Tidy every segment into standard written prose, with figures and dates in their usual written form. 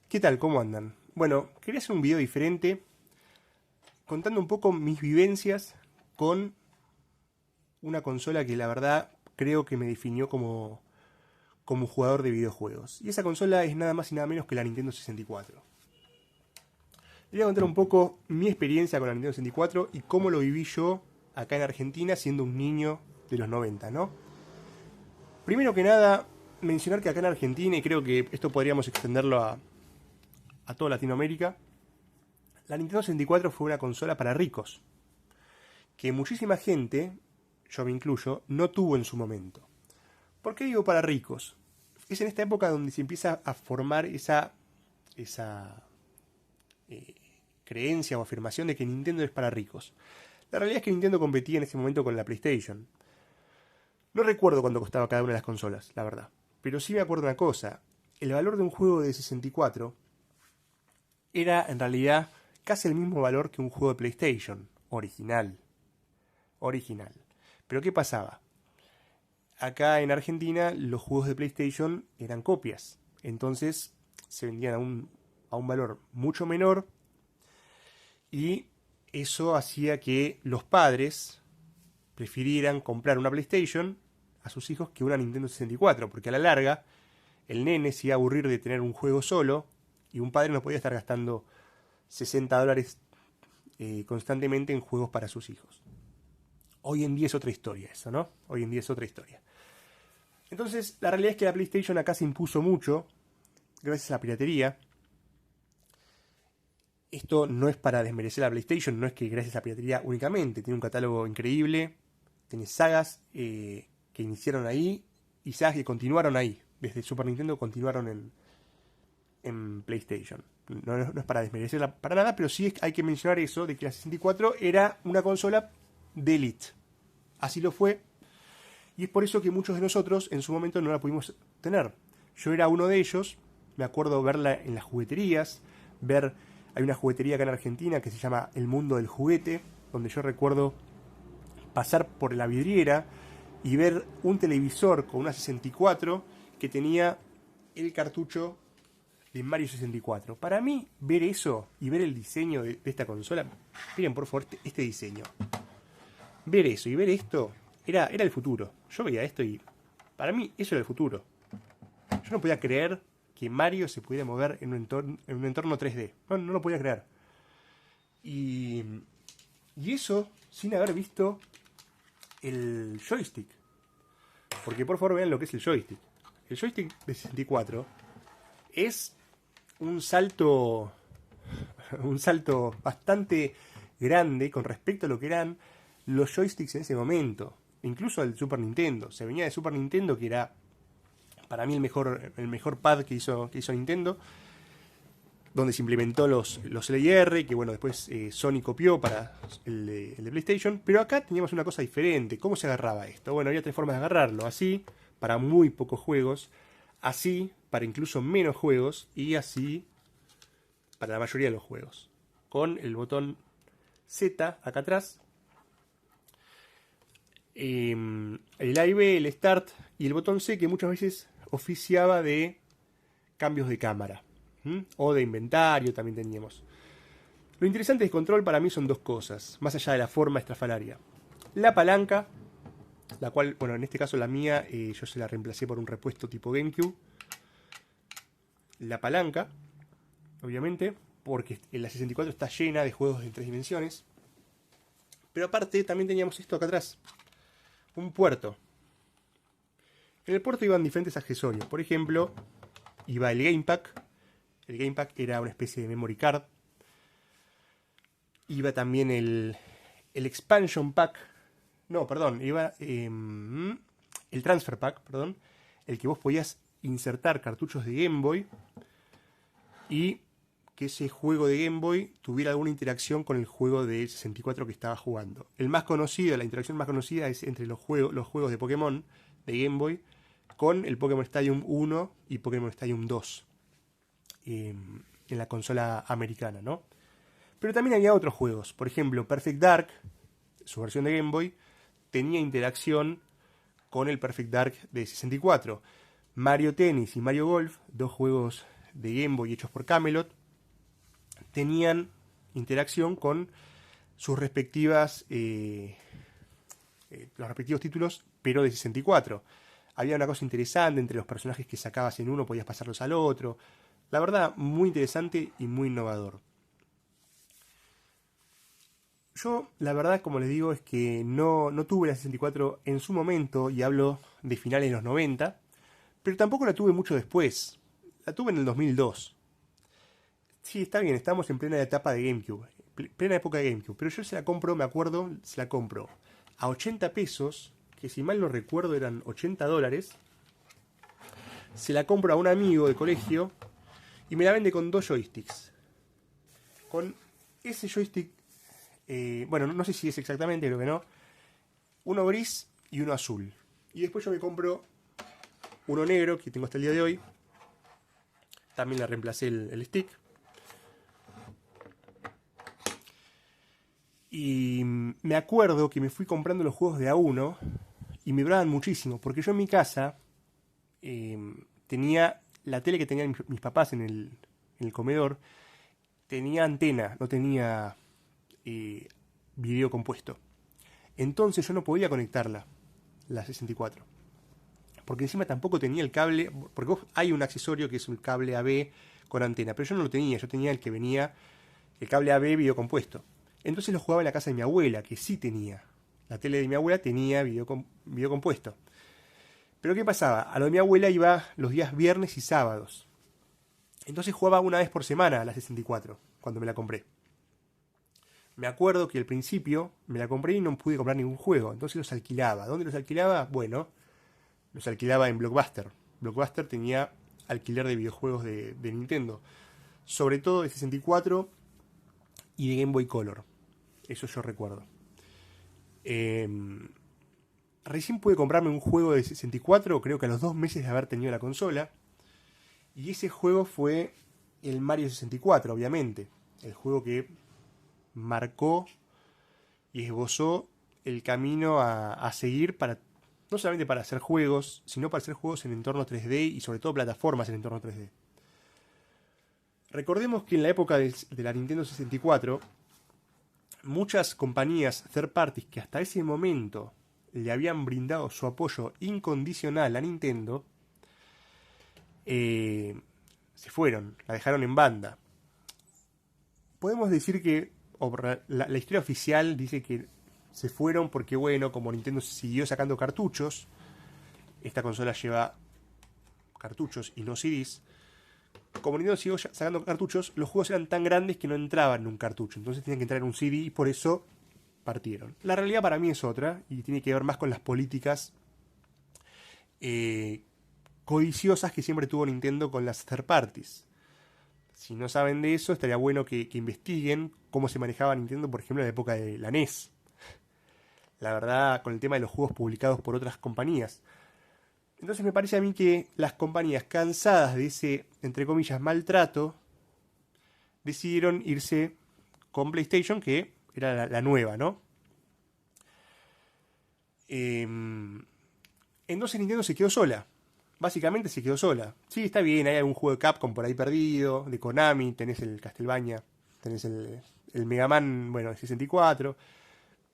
¿Qué tal? ¿Cómo andan? Bueno, quería hacer un video diferente contando un poco mis vivencias con una consola que la verdad creo que me definió como jugador de videojuegos. Y esa consola es nada más y nada menos que la Nintendo 64. Les voy a contar un poco mi experiencia con la Nintendo 64 y cómo lo viví yo acá en Argentina siendo un niño de los 90, ¿no? Primero que nada, mencionar que acá en Argentina, y creo que esto podríamos extenderlo a toda Latinoamérica, la Nintendo 64 fue una consola para ricos, que muchísima gente, yo me incluyo, no tuvo en su momento. ¿Por qué digo para ricos? Es en esta época donde se empieza a formar esa eh, creencia o afirmación de que Nintendo es para ricos. La realidad es que Nintendo competía en ese momento con la PlayStation. No recuerdo cuánto costaba cada una de las consolas, la verdad. Pero sí me acuerdo una cosa. El valor de un juego de 64 era en realidad casi el mismo valor que un juego de PlayStation. Original. Original. Pero ¿qué pasaba? Acá en Argentina los juegos de PlayStation eran copias. Entonces se vendían a un valor mucho menor y eso hacía que los padres prefirieran comprar una PlayStation a sus hijos que una Nintendo 64, porque a la larga el nene se iba a aburrir de tener un juego solo y un padre no podía estar gastando $60 constantemente en juegos para sus hijos. Hoy en día es otra historia eso, ¿no? Hoy en día es otra historia. Entonces, la realidad es que la PlayStation acá se impuso mucho gracias a la piratería. Esto no es para desmerecer a la PlayStation, no es que gracias a la piratería únicamente. Tiene un catálogo increíble, tiene sagas que iniciaron ahí y sagas que continuaron ahí. Desde Super Nintendo continuaron en PlayStation. No es para desmerecerla para nada, pero sí hay que mencionar eso, de que la 64 era una consola de elite. Así lo fue, y es por eso que muchos de nosotros en su momento no la pudimos tener. Yo era uno de ellos, me acuerdo verla en las jugueterías, hay una juguetería acá en Argentina que se llama El Mundo del Juguete, donde yo recuerdo pasar por la vidriera y ver un televisor con una 64 que tenía el cartucho de Mario 64. Para mí, ver eso y ver el diseño de esta consola, miren por favor este diseño. Ver eso y ver esto era el futuro. Yo veía esto y para mí eso era el futuro. Yo no podía creer que Mario se pudiera mover en un entorno 3D. No lo podía creer. Y, y eso sin haber visto el joystick. Porque por favor vean lo que es el joystick. El joystick de 64 es un salto bastante grande con respecto a lo que eran los joysticks en ese momento. Incluso el Super Nintendo. Se venía de Super Nintendo, que era para mí el mejor pad que hizo Nintendo, donde se implementó los LIR, que bueno, después Sony copió para el de PlayStation. Pero acá teníamos una cosa diferente. ¿Cómo se agarraba esto? Bueno, había tres formas de agarrarlo. Así, para muy pocos juegos. Así, para incluso menos juegos. Y así, para la mayoría de los juegos. Con el botón Z acá atrás. El A y B, el Start y el botón C, que muchas veces oficiaba de cambios de cámara. O de inventario también teníamos. Lo interesante del control para mí son dos cosas, más allá de la forma estrafalaria. La palanca, la cual, bueno, en este caso la mía, yo se la reemplacé por un repuesto tipo GameCube. La palanca, obviamente, porque la 64 está llena de juegos en 3 dimensiones. Pero aparte también teníamos esto acá atrás, un puerto. En el puerto iban diferentes accesorios. Por ejemplo, iba el Game Pack. El Game Pack era una especie de memory card. Iba también el Expansion Pack. No, perdón, iba el Transfer Pack, perdón. El que vos podías insertar cartuchos de Game Boy y que ese juego de Game Boy tuviera alguna interacción con el juego de 64 que estaba jugando. La interacción más conocida es entre los juegos de Pokémon de Game Boy con el Pokémon Stadium 1 y Pokémon Stadium 2 en la consola americana, ¿no? Pero también había otros juegos. Por ejemplo, Perfect Dark, su versión de Game Boy, tenía interacción con el Perfect Dark de 64. Mario Tennis y Mario Golf, dos juegos de Game Boy hechos por Camelot tenían interacción con sus respectivas los respectivos títulos, pero de 64. Había una cosa interesante entre los personajes que sacabas en uno, podías pasarlos al otro. La verdad, muy interesante y muy innovador. Yo, la verdad, como les digo, es que no tuve la 64 en su momento, y hablo de finales de los 90, pero tampoco la tuve mucho después. La tuve en el 2002. Sí, está bien, estamos en plena etapa de GameCube, plena época de GameCube, pero yo se la compro, me acuerdo, se la compro a 80 pesos, que si mal no recuerdo eran 80 dólares. Se la compro a un amigo de colegio y me la vende con dos joysticks. Con ese joystick, bueno, no sé si es exactamente, creo que no, uno gris y uno azul. Y después yo me compro uno negro, que tengo hasta el día de hoy. También le reemplacé el stick. Y me acuerdo que me fui comprando los juegos de a uno y me duraban muchísimo, porque yo en mi casa tenía la tele que tenían mis papás en el comedor, tenía antena, no tenía video compuesto. Entonces yo no podía conectarla, la 64. Porque encima tampoco tenía el cable, porque hay un accesorio que es un cable AB con antena, pero yo no lo tenía, yo tenía el que venía, el cable AB video compuesto. Entonces lo jugaba en la casa de mi abuela, que sí tenía. La tele de mi abuela tenía video compuesto. Pero ¿qué pasaba? A lo de mi abuela iba los días viernes y sábados. Entonces jugaba una vez por semana a la 64, cuando me la compré. Me acuerdo que al principio me la compré y no pude comprar ningún juego, entonces los alquilaba. ¿Dónde los alquilaba? Bueno, los alquilaba en Blockbuster. Blockbuster tenía alquiler de videojuegos de Nintendo. Sobre todo de 64 y de Game Boy Color. Eso yo recuerdo. Recién pude comprarme un juego de 64, creo que a los 2 meses de haber tenido la consola. Y ese juego fue el Mario 64, obviamente. El juego que marcó y esbozó el camino a seguir para, no solamente para hacer juegos, sino para hacer juegos en entorno 3D y sobre todo plataformas en entorno 3D. Recordemos que en la época de la Nintendo 64, muchas compañías third parties que hasta ese momento le habían brindado su apoyo incondicional a Nintendo, se fueron, la dejaron en banda. Podemos decir que la historia oficial dice que se fueron porque, bueno, como Nintendo siguió sacando cartuchos, esta consola lleva cartuchos y no CDs. Como Nintendo siguió sacando cartuchos, los juegos eran tan grandes que no entraban en un cartucho, entonces tenían que entrar en un CD y por eso partieron. La realidad para mí es otra y tiene que ver más con las políticas codiciosas que siempre tuvo Nintendo con las third parties. Si no saben de eso, estaría bueno que investiguen cómo se manejaba Nintendo, por ejemplo, en la época de la NES. La verdad, con el tema de los juegos publicados por otras compañías. Entonces me parece a mí que las compañías, cansadas de ese, entre comillas, maltrato, decidieron irse con PlayStation, que era la nueva, ¿no? Entonces Nintendo se quedó sola. Básicamente se quedó sola. Sí, está bien, hay algún juego de Capcom por ahí perdido, de Konami, tenés el Castlevania, tenés el Mega Man, bueno, el 64.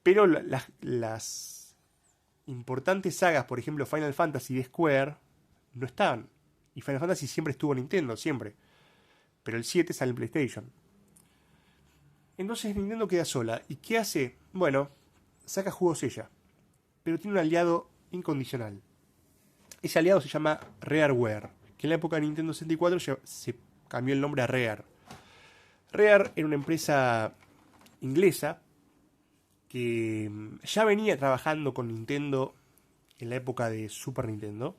Pero las importantes sagas, por ejemplo Final Fantasy de Square, no estaban. Y Final Fantasy siempre estuvo en Nintendo, siempre. Pero el 7 sale en PlayStation. Entonces Nintendo queda sola. ¿Y qué hace? Bueno, saca juegos ella. Pero tiene un aliado incondicional. Ese aliado se llama Rareware, que en la época de Nintendo 64 se cambió el nombre a Rare. Rare era una empresa inglesa que ya venía trabajando con Nintendo en la época de Super Nintendo.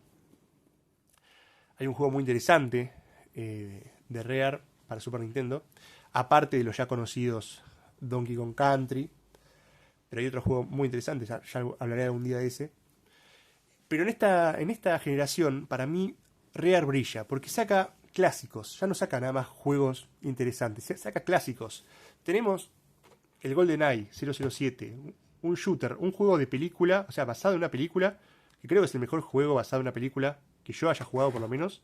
Hay un juego muy interesante de Rare para Super Nintendo, aparte de los ya conocidos Donkey Kong Country, pero hay otro juego muy interesante, ya hablaré algún día de ese. Pero en esta generación, para mí, Rare brilla, porque saca clásicos, ya no saca nada más juegos interesantes, saca clásicos. Tenemos el GoldenEye 007, un shooter, un juego de película, o sea, basado en una película, que creo que es el mejor juego basado en una película que yo haya jugado por lo menos.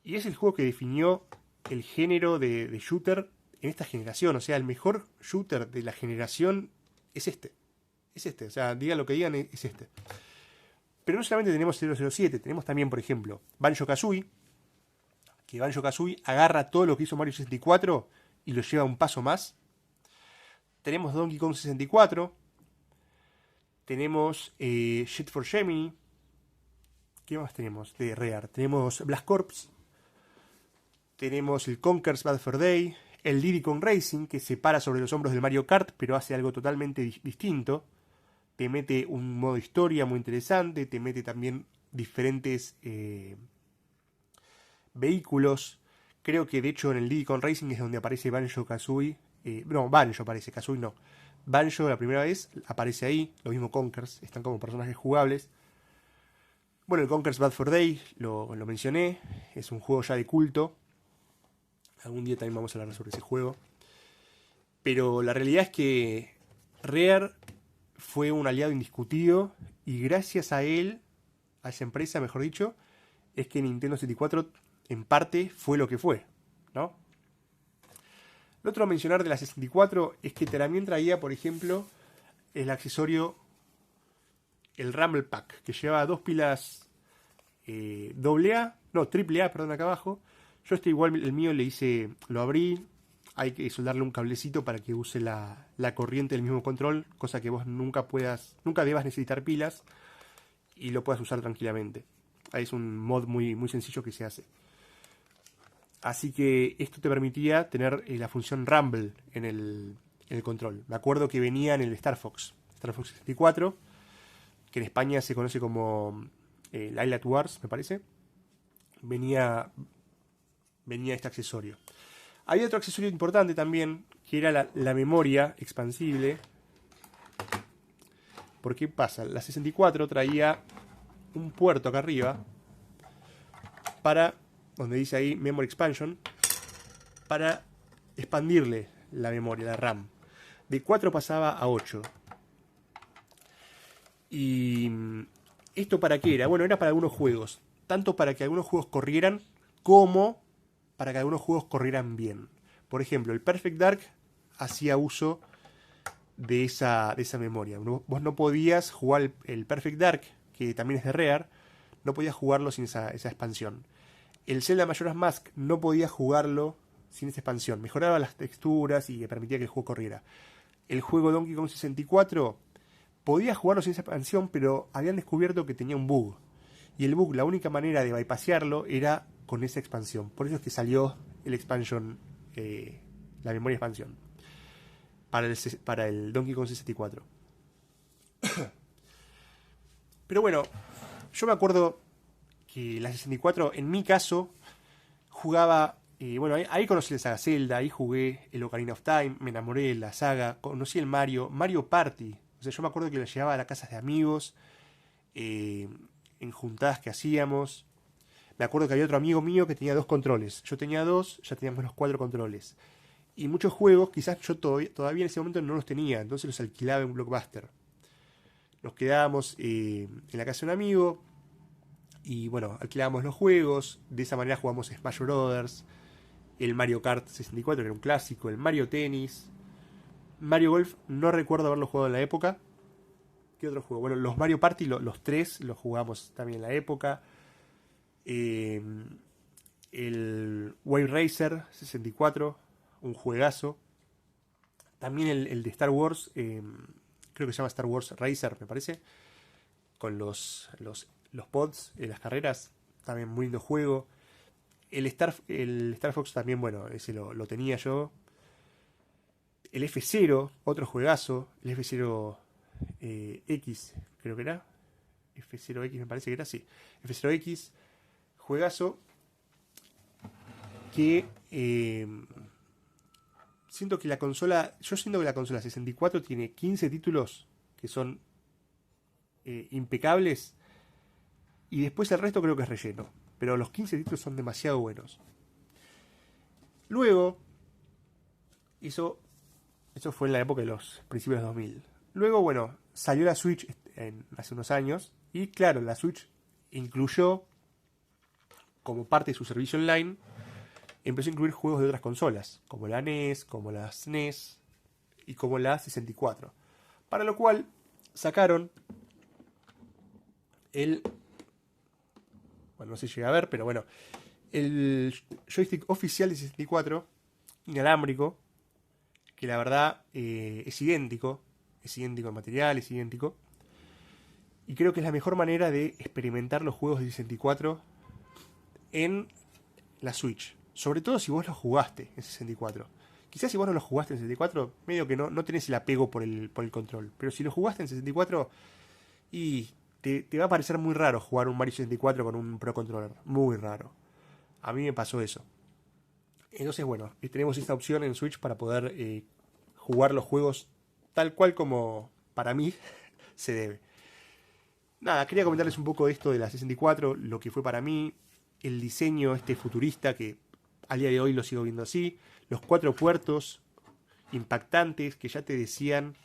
Y es el juego que definió el género de shooter en esta generación. O sea, el mejor shooter de la generación es este. Es este. O sea, digan lo que digan, es este. Pero no solamente tenemos 007, tenemos también, por ejemplo, Banjo-Kazooie. Que Banjo-Kazooie agarra todo lo que hizo Mario 64 y lo lleva un paso más. Tenemos Donkey Kong 64. Tenemos Shit for Gemini. ¿Qué más tenemos de Rare? Tenemos Blast Corps. Tenemos el Conker's Bad Fur Day. El Diddy Kong Racing, que se para sobre los hombros del Mario Kart, pero hace algo totalmente distinto. Te mete un modo historia muy interesante. Te mete también diferentes vehículos. Creo que de hecho en el Diddy Kong Racing es donde aparece Banjo-Kazooie. No, Banjo aparece, Kazooie no. Banjo la primera vez aparece ahí. Lo mismo Conkers, están como personajes jugables. Bueno, el Conker's Bad Fur Day lo mencioné. Es un juego ya de culto. Algún día también vamos a hablar sobre ese juego. Pero la realidad es que Rare fue un aliado indiscutido. Y gracias a él, a esa empresa mejor dicho, es que Nintendo 64 en parte fue lo que fue, ¿no? Lo otro a mencionar de la 64 es que también traía, por ejemplo, el accesorio, el Rumble Pack, que lleva dos pilas AAA, perdón, acá abajo. Yo igual el mío le hice, lo abrí, hay que soldarle un cablecito para que use la corriente del mismo control, cosa que vos nunca debas necesitar pilas y lo puedas usar tranquilamente. Ahí es un mod muy, muy sencillo que se hace. Así que esto te permitía tener la función Rumble en el control. Me acuerdo que venía en el Star Fox 64, que en España se conoce como el Island Wars, me parece. Venía este accesorio. Había otro accesorio importante también, que era la memoria expansible. ¿Por qué pasa? La 64 traía un puerto acá arriba para, donde dice ahí Memory Expansion, para expandirle la memoria, la RAM. De 4 pasaba a 8. ¿Y esto para qué era? Bueno, era para algunos juegos. Tanto para que algunos juegos corrieran, como para que algunos juegos corrieran bien. Por ejemplo, el Perfect Dark hacía uso de esa memoria. Vos no podías jugar el Perfect Dark, que también es de Rare, no podías jugarlo sin esa expansión. El Zelda Majora's Mask no podías jugarlo sin esa expansión. Mejoraba las texturas y permitía que el juego corriera. El juego Donkey Kong 64 podías jugarlo sin esa expansión, pero habían descubierto que tenía un bug. Y el bug, la única manera de bypassearlo era con esa expansión. Por eso es que salió el expansion, la memoria expansión, para el Donkey Kong 64. Pero bueno, yo me acuerdo que la 64, en mi caso, jugaba... bueno, ahí conocí la saga Zelda, ahí jugué el Ocarina of Time, me enamoré de la saga, conocí el Mario Party. O sea, yo me acuerdo que lo llevaba a las casas de amigos, en juntadas que hacíamos. Me acuerdo que había otro amigo mío que tenía 2 controles. Yo tenía 2, ya teníamos los 4 controles. Y muchos juegos, quizás yo todavía en ese momento no los tenía, entonces los alquilaba en Blockbuster. Nos quedábamos en la casa de un amigo y bueno, alquilábamos los juegos. De esa manera jugamos Smash Brothers, el Mario Kart 64, que era un clásico, el Mario Tennis, Mario Golf, no recuerdo haberlo jugado en la época. ¿Qué otro juego? Bueno, los Mario Party, los 3 los jugamos también en la época. El Wave Racer 64, un juegazo. También el de Star Wars, creo que se llama Star Wars Racer, me parece, con los pods, las carreras, también muy lindo juego. El Star Fox también, bueno, ese lo tenía yo. El F0, otro juegazo. El F0 X, creo que era. F0X me parece que era, sí. F0X, juegazo. Que siento que la consola 64 tiene 15 títulos que son impecables. Y después el resto creo que es relleno. Pero los 15 títulos son demasiado buenos. Luego, eso fue en la época de los principios de 2000. Luego, bueno, salió la Switch hace unos años. Y claro, la Switch incluyó como parte de su servicio online, empezó a incluir juegos de otras consolas, como la NES, como la SNES y como la 64. Para lo cual sacaron el... Bueno, no se llega a ver, pero bueno. El joystick oficial de 64, inalámbrico, que la verdad es idéntico. Es idéntico en material, es idéntico. Y creo que es la mejor manera de experimentar los juegos de 64 en la Switch. Sobre todo si vos los jugaste en 64. Quizás si vos no los jugaste en 64, medio que no tenés el apego por el control. Pero si lo jugaste en 64, y te va a parecer muy raro jugar un Mario 64 con un Pro Controller. Muy raro. A mí me pasó eso. Entonces, bueno, tenemos esta opción en Switch para poder jugar los juegos tal cual como para mí se debe. Nada, quería comentarles un poco de esto de la 64, lo que fue para mí, el diseño este futurista que al día de hoy lo sigo viendo así, los 4 puertos impactantes que ya te decían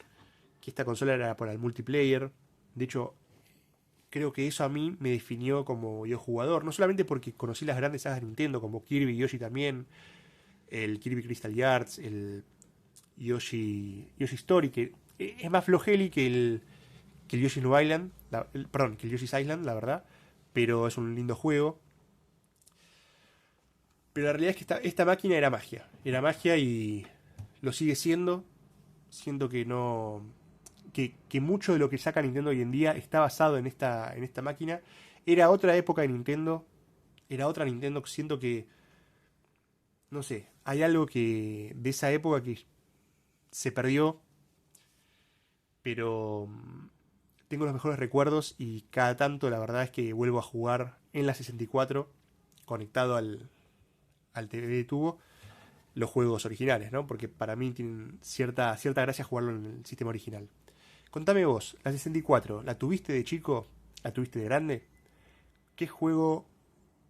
que esta consola era para el multiplayer. De hecho, creo que eso a mí me definió como videojugador, no solamente porque conocí las grandes sagas de Nintendo, como Kirby y Yoshi también, el Kirby Crystal Yards, el Yoshi Story, que es más flojeli que el Yoshi's New Island, perdón, que el Yoshi's Island, la verdad, pero es un lindo juego. Pero la realidad es que esta máquina era magia y lo sigue siendo. Siento que no... Que mucho de lo que saca Nintendo hoy en día está basado en esta máquina. Era otra época de Nintendo. Era otra Nintendo. Siento que... No sé. Hay algo que de esa época que se perdió. Pero tengo los mejores recuerdos. Y cada tanto la verdad es que vuelvo a jugar en la 64. Conectado al TV de tubo. Los juegos originales, ¿no? Porque para mí tienen cierta gracia jugarlo en el sistema original. Contame vos, la 64, ¿la tuviste de chico? ¿La tuviste de grande? ¿Qué juego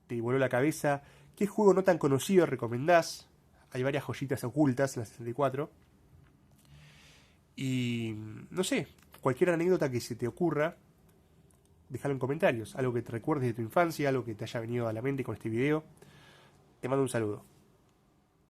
te voló la cabeza? ¿Qué juego no tan conocido recomendás? Hay varias joyitas ocultas en la 64. Y no sé, cualquier anécdota que se te ocurra, déjalo en comentarios. Algo que te recuerdes de tu infancia, algo que te haya venido a la mente con este video. Te mando un saludo.